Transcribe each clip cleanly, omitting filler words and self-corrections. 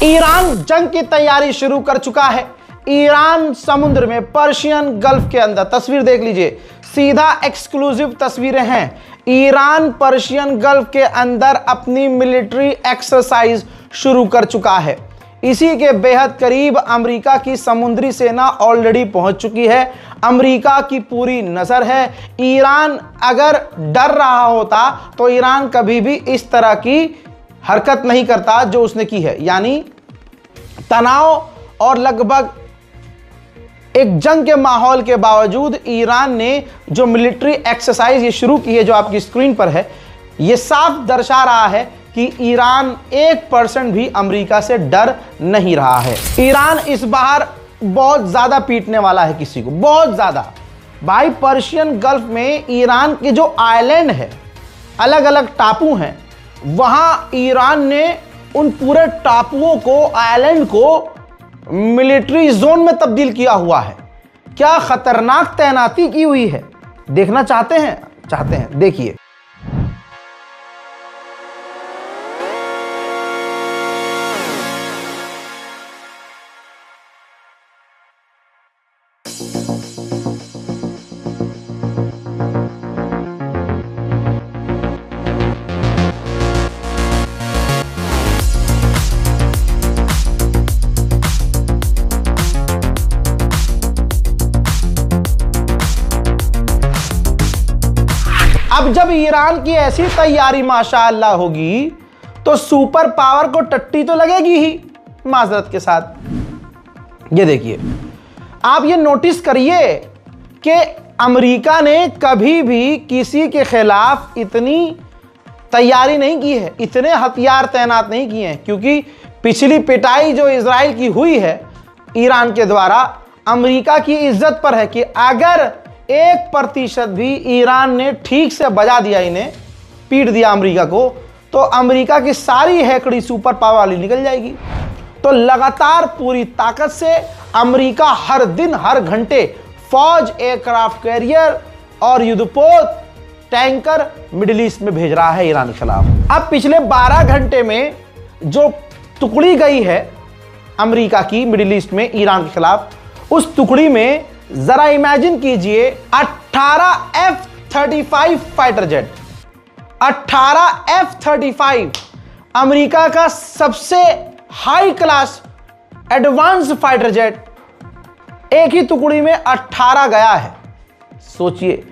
Iran जंग की तैयारी शुरू कर चुका है। ईरान समुद्र में पर्शियन गल्फ के अंदर, तस्वीर देख लीजिए, सीधा एक्सक्लूसिव तस्वीरें हैं। ईरान पर्शियन गल्फ के अंदर अपनी मिलिट्री एक्सरसाइज शुरू कर चुका है। इसी के बेहद करीब अमेरिका की समुद्री सेना ऑलरेडी पहुंच चुकी है। अमेरिका की पूरी नजर है। ईरान अगर डर रहा होता तो ईरान कभी भी इस तरह की हरकत नहीं करता जो उसने की है, यानी तनाव और लगभग एक जंग के माहौल के बावजूद ईरान ने जो मिलिट्री एक्सरसाइज ये शुरू की है, जो आपकी स्क्रीन पर है, ये साफ दर्शा रहा है कि ईरान 1% भी अमेरिका से डर नहीं रहा है। ईरान इस बार बहुत ज्यादा पीटने वाला है किसी को, बहुत ज्यादा। भाई पर्शियन गल्फ में ईरान के जो आइलैंड है, अलग अलग टापू हैं, वहां ईरान ने उन पूरे टापुओं को, आइलैंड को मिलिट्री जोन में तब्दील किया हुआ है। क्या खतरनाक तैनाती की हुई है। देखना चाहते हैं, देखिए। अब जब ईरान की ऐसी तैयारी माशाअल्लाह होगी तो सुपर पावर को टट्टी तो लगेगी ही, माजरत के साथ। ये देखिए, आप ये नोटिस करिए कि अमेरिका ने कभी भी किसी के खिलाफ इतनी तैयारी नहीं की है, इतने हथियार तैनात नहीं किए हैं, क्योंकि पिछली पिटाई जो इजराइल की हुई है ईरान के द्वारा, अमेरिका की इज्जत पर है कि अगर 1% भी ईरान ने ठीक से बजा दिया, इन्हें पीट दिया अमेरिका को, तो अमेरिका की सारी हैकड़ी सुपर पावर वाली निकल जाएगी। तो लगातार पूरी ताकत से अमेरिका हर दिन हर घंटे फौज, एयरक्राफ्ट कैरियर और युद्धपोत, टैंकर मिडिल ईस्ट में भेज रहा है ईरान के खिलाफ। अब पिछले 12 घंटे में जो टुकड़ी गई है अमेरिका की मिडिल ईस्ट में ईरान के खिलाफ, उस टुकड़ी में जरा इमेजिन कीजिए 18 F-35 fighter jet, 18 F-35 America का सबसे high class advance fighter jet, एक ही टुकड़ी में 18 गया है। सोचिए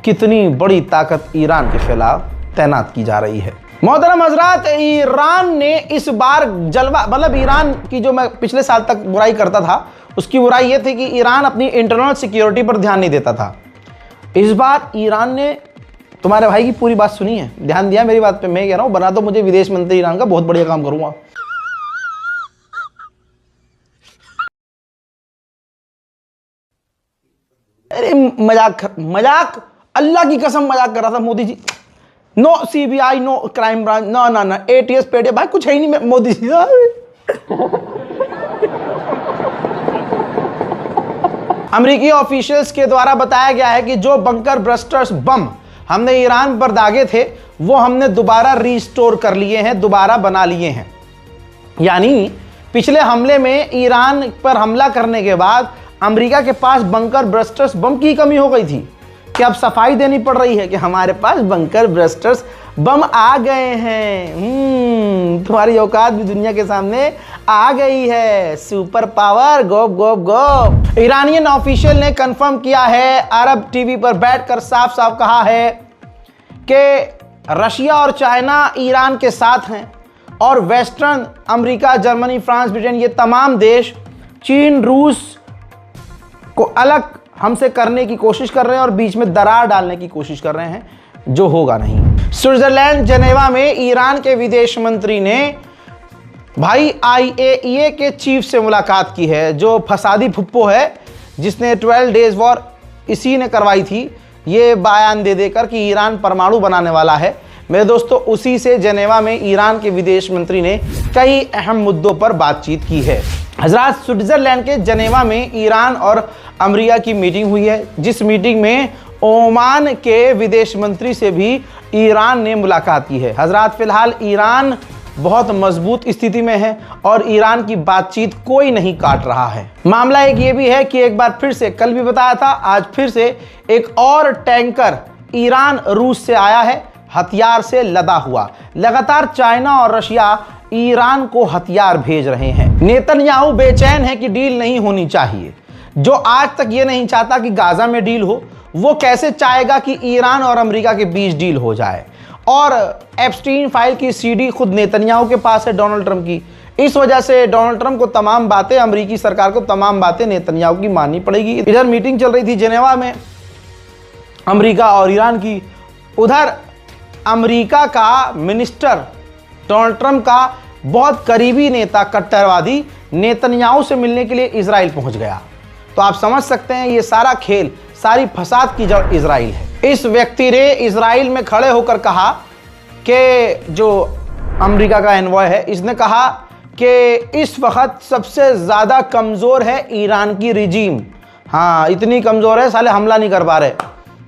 कितनी बड़ी ताकत ईरान के खिलाफ तैनात की जा रही है। मोहतरम हजरात, ईरान ने इस बार जलवा, मतलब ईरान की जो मैं पिछले साल तक बुराई करता था, उसकी बुराई यह थी कि ईरान अपनी इंटरनल सिक्योरिटी पर ध्यान नहीं देता था। इस बार ईरान ने तुम्हारे भाई की पूरी बात सुनी है, ध्यान दिया मेरी बात पे। मैं कह रहा हूं, बना तो मुझे विदेश मंत्री ईरान का, बहुत बढ़िया काम करूंगा। अरे मजाक, अल्लाह की कसम मजाक कर रहा था Modi ji. No CBI, no crime branch, ना ATS पेड, भाई कुछ है ही नहीं मोदी जी। अमेरिकी ऑफिशियल्स के द्वारा बताया गया है कि जो बंकर ब्रस्टर्स बम हमने ईरान पर दागे थे, वो हमने दोबारा रिस्टोर कर लिए हैं, दोबारा बना लिए हैं। यानी पिछले हमले में ईरान पर हमला करने के बाद अमेरिका के पास बंकर ब्रस्टर्स बम की कमी हो गई थी, कि अब सफाई देनी पड़ रही है कि हमारे पास बंकर ब्रस्टर्स बम आ गए हैं। तुम्हारी औकात भी दुनिया के सामने आ गई है। सुपर पावर, गोप गोप गोप। ईरानियन ऑफिशियल ने कंफर्म किया है, अरब टीवी पर बैठकर साफ साफ कहा है कि रशिया और चाइना ईरान के साथ हैं, और western, America, Germany, France, Britain, ये तमाम देश चीन, रूस को अलग हमसे करने की कोशिश कर रहे हैं और बीच में दरार डालने की कोशिश कर रहे हैं, जो होगा नहीं। स्विट्जरलैंड जेनेवा में ईरान के विदेश मंत्री ने भाई IAEA के चीफ से मुलाकात की है, जो फसादी फुप्पो है, जिसने 12 डेज वॉर इसी ने करवाई थी, ये बयान दे देकर कि ईरान परमाणु बनाने वाला है। मेरे दोस्तों, उसी से जेनेवा में ईरान के विदेश मंत्री ने कई अहम मुद्दों पर बातचीत की है। हजरात, स्विट्जरलैंड के जेनेवा में ईरान और अमेरिका की मीटिंग हुई है, जिस मीटिंग में ओमान के विदेश मंत्री से भी ईरान ने मुलाकात की है। हजरात, फिलहाल ईरान बहुत मजबूत स्थिति में है और ईरान की बातचीत कोई नहीं काट रहा है। मामला एक ये भी है कि एक बार फिर से, कल भी बताया था, आज फिर से एक और टैंकर ईरान रूस से आया है, हथियार से लदा हुआ। लगातार चाइना और रशिया ईरान को हथियार भेज रहे हैं। नेतन्याहू बेचैन है कि डील नहीं होनी चाहिए। जो आज तक ये नहीं चाहता कि गाजा में डील हो, वो कैसे चाहेगा कि ईरान और अमेरिका के बीच डील हो जाए। और एप्स्टीन फाइल की सीडी खुद नेतन्याहू के पास है, डोनाल्ड ट्रंप की। इस वजह से डोनाल्ड ट्रंप को तमाम बातें, अमेरिकी सरकार को तमाम बातें नेतन्याहू की माननी पड़ेगी। इधर मीटिंग चल रही थी जेनेवा में अमेरिका और ईरान की। उधर अमेरिका का मिनिस्टर, डोनाल्ड ट्रंप का बहुत करीबी नेता, कट्टरवादी, नेतन्याहू से मिलने के लिए इजराइल पहुंच गया। तो आप समझ सकते हैं ये सारा खेल, सारी फसाद की जड़ इजराइल है। इस व्यक्ति ने इजराइल में खड़े होकर कहा कि, जो अमेरिका का एनवॉय है, इसने कहा कि इस वक्त सबसे ज़्यादा कमज़ोर है ईरान की रिजीम। हाँ, इतनी कमज़ोर है, साले हमला नहीं कर पा रहे,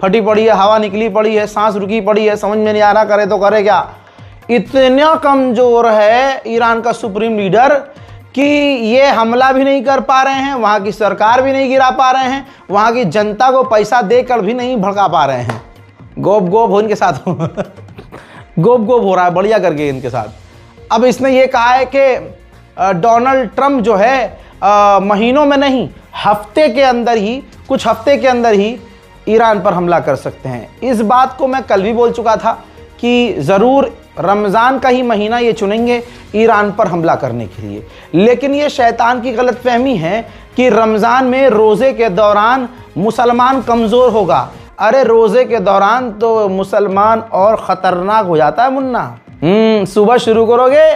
फटी पड़ी है, हवा निकली पड़ी है, सांस रुकी पड़ी है, समझ में नहीं आ रहा करे तो करे क्या। इतना कमज़ोर है ईरान का सुप्रीम लीडर कि ये हमला भी नहीं कर पा रहे हैं, वहाँ की सरकार भी नहीं गिरा पा रहे हैं, वहाँ की जनता को पैसा देकर भी नहीं भड़का पा रहे हैं। गोप गोप हो इनके साथ गोप गोप हो रहा है बढ़िया करके इनके साथ। अब इसने ये कहा है कि डोनाल्ड ट्रंप जो है महीनों में नहीं, हफ्ते के अंदर ही, कुछ हफ्ते के अंदर ही ईरान पर हमला कर सकते हैं। इस बात को मैं कल भी बोल चुका था कि ज़रूर रमज़ान का ही महीना ये चुनेंगे ईरान पर हमला करने के लिए। लेकिन ये शैतान की गलतफहमी है कि रमज़ान में रोज़े के दौरान मुसलमान कमज़ोर होगा। अरे रोज़े के दौरान तो मुसलमान और ख़तरनाक हो जाता है मुन्ना। सुबह शुरू करोगे,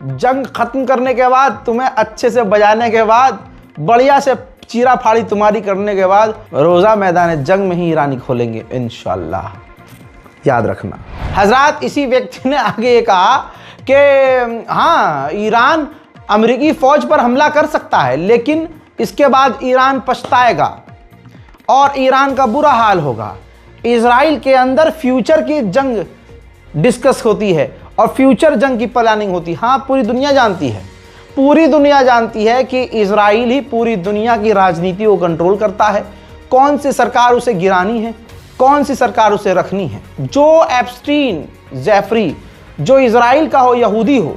जंग ख़त्म करने के बाद, तुम्हें अच्छे से बजाने के बाद, बढ़िया से चीरा फाड़ी तुम्हारी करने के बाद, रोज़ा मैदान जंग में ही ईरानी खोलेंगे इंशाअल्लाह, याद रखना। हजरात, इसी व्यक्ति ने आगे कहा कि हाँ, ईरान अमेरिकी फौज पर हमला कर सकता है, लेकिन इसके बाद ईरान पछताएगा और ईरान का बुरा हाल होगा। इजराइल के अंदर फ्यूचर की जंग डिस्कस होती है और फ्यूचर जंग की प्लानिंग होती है। हाँ, पूरी दुनिया जानती है, पूरी दुनिया जानती है कि इजराइल ही पूरी दुनिया की राजनीति को कंट्रोल करता है। कौन सी सरकार उसे गिरानी है, कौन सी सरकार उसे रखनी है। जो एप्स्टीन जेफरी, जो इजराइल का हो, यहूदी हो,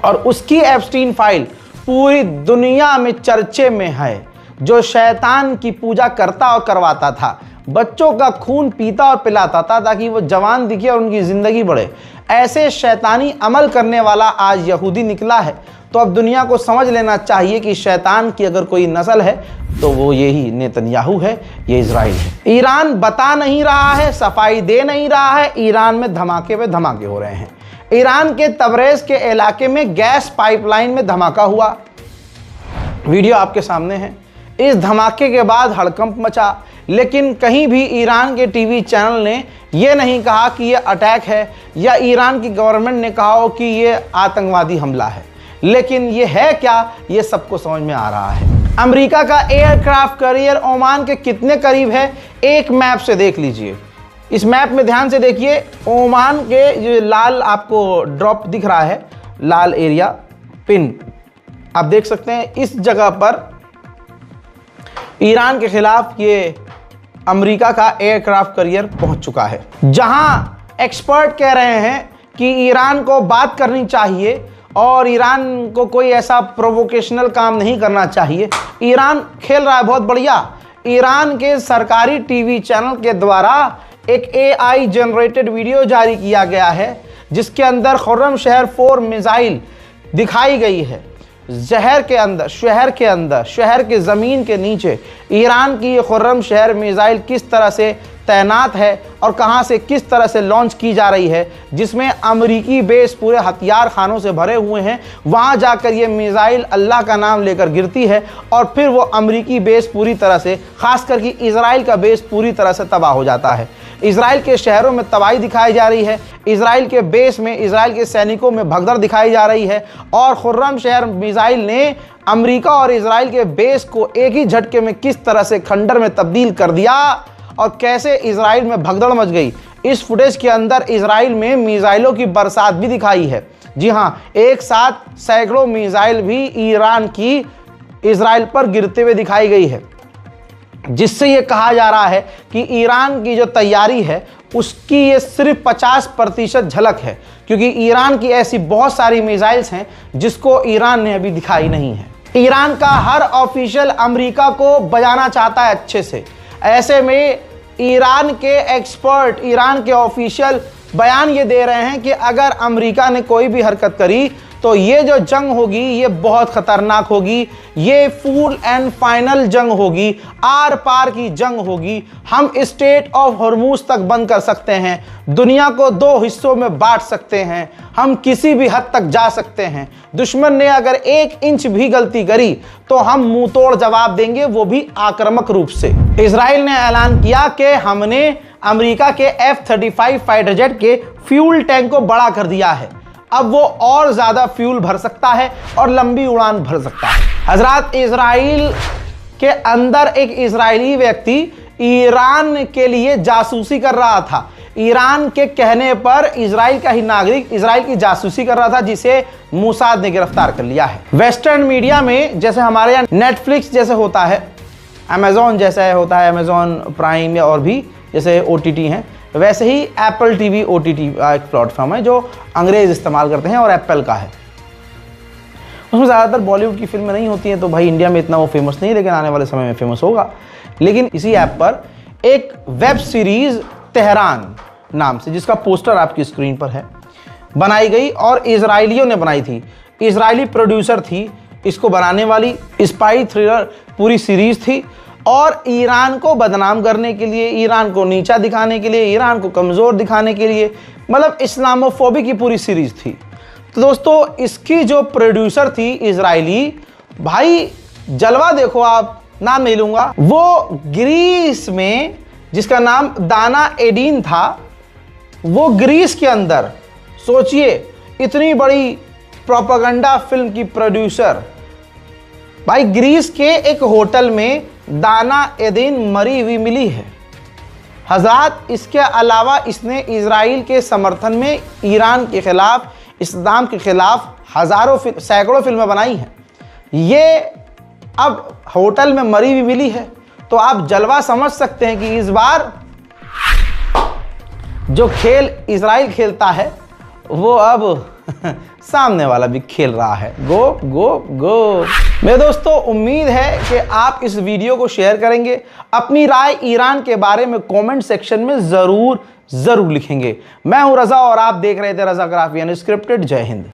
और उसकी एप्स्टीन फाइल पूरी दुनिया में चर्चे में है, जो शैतान की पूजा करता और करवाता था, बच्चों का खून पीता और पिलाता था ताकि वो जवान दिखे और उनकी ज़िंदगी बढ़े, ऐसे शैतानी अमल करने वाला आज यहूदी निकला है। तो अब दुनिया को समझ लेना चाहिए कि शैतान की अगर कोई नस्ल है तो वो यही नेतन्याहू है, ये इजराइल है। ईरान बता नहीं रहा है, सफाई दे नहीं रहा है, ईरान में धमाके पे धमाके हो रहे हैं। ईरान के तबरेज के इलाके में गैस पाइपलाइन में धमाका हुआ, वीडियो आपके सामने है। इस धमाके के बाद हड़कंप मचा, लेकिन कहीं भी ईरान के टीवी चैनल ने यह नहीं कहा कि यह अटैक है, या ईरान की गवर्नमेंट ने कहा हो कि यह आतंकवादी हमला है। लेकिन यह है क्या, यह सबको समझ में आ रहा है। अमेरिका का एयरक्राफ्ट कैरियर ओमान के कितने करीब है, एक मैप से देख लीजिए। इस मैप में ध्यान से देखिए, ओमान के जो लाल आपको ड्रॉप दिख रहा है, लाल एरिया पिन आप देख सकते हैं, इस जगह पर ईरान के खिलाफ ये अमेरिका का एयरक्राफ्ट कैरियर पहुंच चुका है। जहां एक्सपर्ट कह रहे हैं कि ईरान को बात करनी चाहिए और ईरान को कोई ऐसा प्रोवोकेशनल काम नहीं करना चाहिए। ईरान खेल रहा है बहुत बढ़िया। ईरान के सरकारी टीवी चैनल के द्वारा एक AI जनरेटेड वीडियो जारी किया गया है, जिसके अंदर खुर्रमशहर 4 मिसाइल दिखाई गई है। शहर के अंदर, शहर के ज़मीन के नीचे ईरान की ये खुर्रमशहर मिसाइल किस तरह से तैनात है और कहां से किस तरह से लॉन्च की जा रही है, जिसमें अमेरिकी बेस पूरे हथियार खानों से भरे हुए हैं। वहां जाकर ये मिसाइल अल्लाह का नाम लेकर गिरती है और फिर वो अमेरिकी बेस पूरी तरह से, खास करके इजराइल का बेस पूरी तरह से तबाह हो जाता है। इजराइल के शहरों में तबाही दिखाई जा रही है, इजराइल के बेस में, इजराइल के सैनिकों में भगदड़ दिखाई जा रही है। और खुर्रमशहर मिसाइल ने अमेरिका और इजराइल के बेस को एक ही झटके में किस तरह से खंडर में तब्दील कर दिया और कैसे इजराइल में भगदड़ मच गई। इस फुटेज के अंदर इजराइल में मिसाइलों की बरसात भी दिखाई है। जी हां, एक साथ सैकड़ों मिसाइल भी ईरान की इजराइल पर गिरते हुए दिखाई गई है, जिससे यह कहा जा रहा है कि ईरान की जो तैयारी है उसकी ये सिर्फ 50% झलक है, क्योंकि ईरान की ऐसी बहुत सारी मिसाइल्स हैं जिसको ईरान ने अभी दिखाई नहीं है। ईरान का हर ऑफिशियल अमेरिका को बजाना चाहता है अच्छे से। ऐसे में ईरान के एक्सपर्ट, ईरान के ऑफिशियल बयान ये दे रहे हैं कि अगर अमेरिका ने कोई भी हरकत करी तो ये जो जंग होगी ये बहुत खतरनाक होगी, ये फुल एंड फाइनल जंग होगी, आर पार की जंग होगी। हम स्ट्रेट ऑफ हॉर्मूज तक बंद कर सकते हैं, दुनिया को 2 हिस्सों में बांट सकते हैं, हम किसी भी हद तक जा सकते हैं। दुश्मन ने अगर 1 इंच भी गलती करी तो हम मुंह तोड़ जवाब देंगे, वो भी आक्रामक रूप से। इजराइल ने ऐलान किया कि हमने अमेरिका के F-35 फाइटर जेट के फ्यूल टैंक को बड़ा कर दिया है, अब वो और ज्यादा फ्यूल भर सकता है और लंबी उड़ान भर सकता है। हजरात, इजराइल के अंदर एक इजरायली व्यक्ति ईरान के लिए जासूसी कर रहा था। ईरान के कहने पर इजराइल का ही नागरिक इजराइल की जासूसी कर रहा था, जिसे मोसाद ने गिरफ्तार कर लिया है। वेस्टर्न मीडिया में जैसे हमारे यहाँ नेटफ्लिक्स जैसे होता है, अमेजॉन जैसा होता है, अमेजॉन प्राइम या और भी जैसे OTT हैं, वैसे ही एप्पल TV OTT एक प्लेटफॉर्म है जो अंग्रेज इस्तेमाल करते हैं और एप्पल का है। उसमें ज़्यादातर बॉलीवुड की फिल्में नहीं होती हैं, तो भाई इंडिया में इतना वो फेमस नहीं, लेकिन आने वाले समय में फेमस होगा। लेकिन इसी ऐप पर एक वेब सीरीज तेहरान नाम से, जिसका पोस्टर आपकी स्क्रीन पर है, बनाई गई और इजरायलियों ने बनाई थी। इजरायली प्रोड्यूसर थी इसको बनाने वाली। स्पाई थ्रिलर पूरी सीरीज थी और ईरान को बदनाम करने के लिए, ईरान को नीचा दिखाने के लिए, ईरान को कमज़ोर दिखाने के लिए, मतलब इस्लामोफोबिक की पूरी सीरीज थी। तो दोस्तों, इसकी जो प्रोड्यूसर थी इजरायली, भाई जलवा देखो आप, नाम नहीं लूँगा, वो ग्रीस में, जिसका नाम दाना एडीन था, वो ग्रीस के अंदर, सोचिए इतनी बड़ी प्रोपेगेंडा फिल्म की प्रोड्यूसर, भाई ग्रीस के एक होटल में दाना एडीन मरी हुई मिली है। हज़रात, इसके अलावा इसने इजराइल के समर्थन में ईरान के खिलाफ, इस्लाम के खिलाफ सैकड़ों फिल्में बनाई हैं। ये अब होटल में मरी हुई मिली है, तो आप जलवा समझ सकते हैं कि इस बार जो खेल इजराइल खेलता है वो अब सामने वाला भी खेल रहा है। गो गो गो। मेरे दोस्तों, उम्मीद है कि आप इस वीडियो को शेयर करेंगे, अपनी राय ईरान के बारे में कमेंट सेक्शन में जरूर लिखेंगे। मैं हूं रजा और आप देख रहे थे रजा ग्राफी अनस्क्रिप्टेड। जय हिंद।